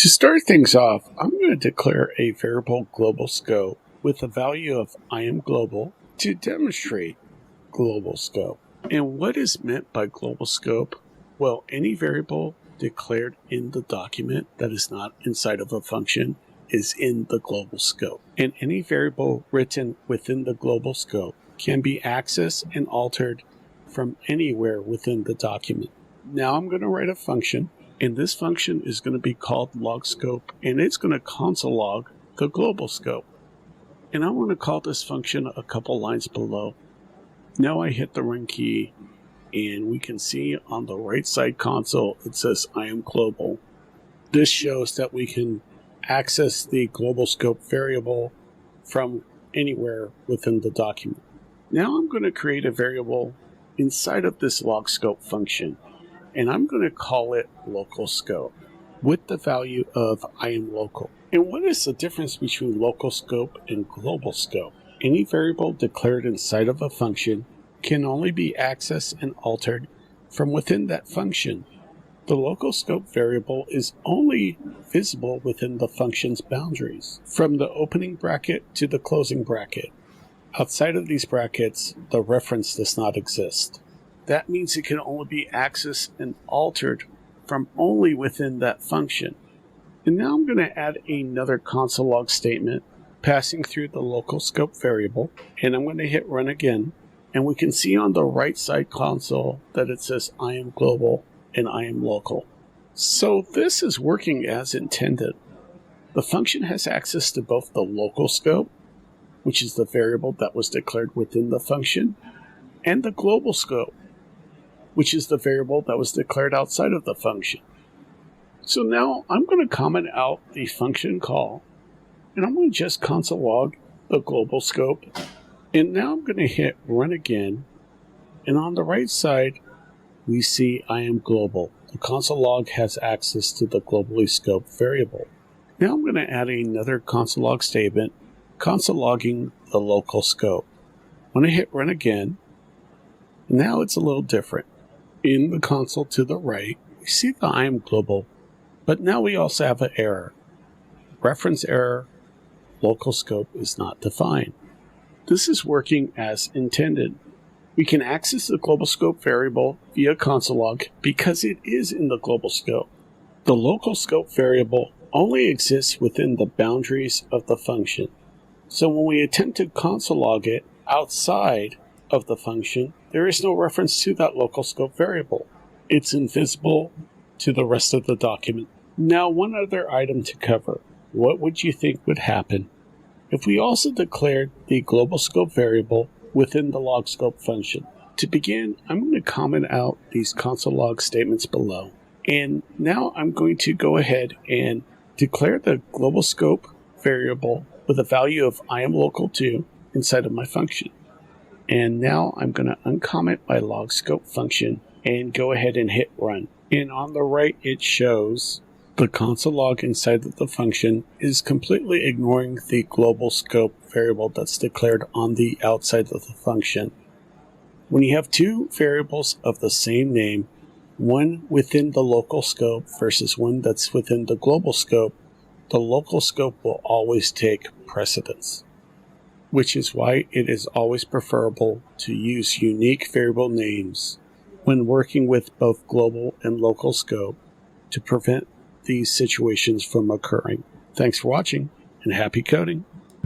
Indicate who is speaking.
Speaker 1: To start things off, I'm going to declare a variable global scope with the value of I am global to demonstrate global scope. And what is meant by global scope? Well, any variable declared in the document that is not inside of a function is in the global scope. And any variable written within the global scope can be accessed and altered from anywhere within the document. Now I'm going to write a function, and this function is going to be called logscope, and it's going to console log the global scope. And I want to call this function a couple lines below. Now I hit the run key, and we can see on the right side console it says I am global. This shows that we can access the global scope variable from anywhere within the document. Now I'm going to create a variable inside of this logscope function, and I'm going to call it local scope with the value of I am local. And what is the difference between local scope and global scope? Any variable declared inside of a function can only be accessed and altered from within that function. The local scope variable is only visible within the function's boundaries, from the opening bracket to the closing bracket. Outside of these brackets, the reference does not exist. That means it can only be accessed and altered from only within that function. And now I'm going to add another console log statement passing through the local scope variable, and I'm going to hit run again, and we can see on the right side console that it says I am global and I am local. So this is working as intended. The function has access to both the local scope, which is the variable that was declared within the function, and the global scope, which is the variable that was declared outside of the function. So now I'm going to comment out the function call, and I'm going to just console log the global scope. And now I'm going to hit run again, and on the right side, we see I am global. The console log has access to the globally scoped variable. Now I'm going to add another console log statement, console logging the local scope. When I hit run again, now it's a little different. In the console to the right, we see the I am global, but now we also have an error. Reference error, local scope is not defined. This is working as intended. We can access the global scope variable via console log because it is in the global scope. The local scope variable only exists within the boundaries of the function. So when we attempt to console log it outside of the function, there is no reference to that local scope variable. It's invisible to the rest of the document. Now, one other item to cover. What would you think would happen if we also declared the global scope variable within the logscope function? To begin, I'm going to comment out these console log statements below. And now I'm going to go ahead and declare the global scope variable with a value of I am local to inside of my function. And now I'm going to uncomment my logscope function and go ahead and hit run. And on the right, it shows the console log inside of the function is completely ignoring the global scope variable that's declared on the outside of the function. When you have two variables of the same name, one within the local scope versus one that's within the global scope, the local scope will always take precedence, which is why it is always preferable to use unique variable names when working with both global and local scope to prevent these situations from occurring. Thanks for watching, and happy coding.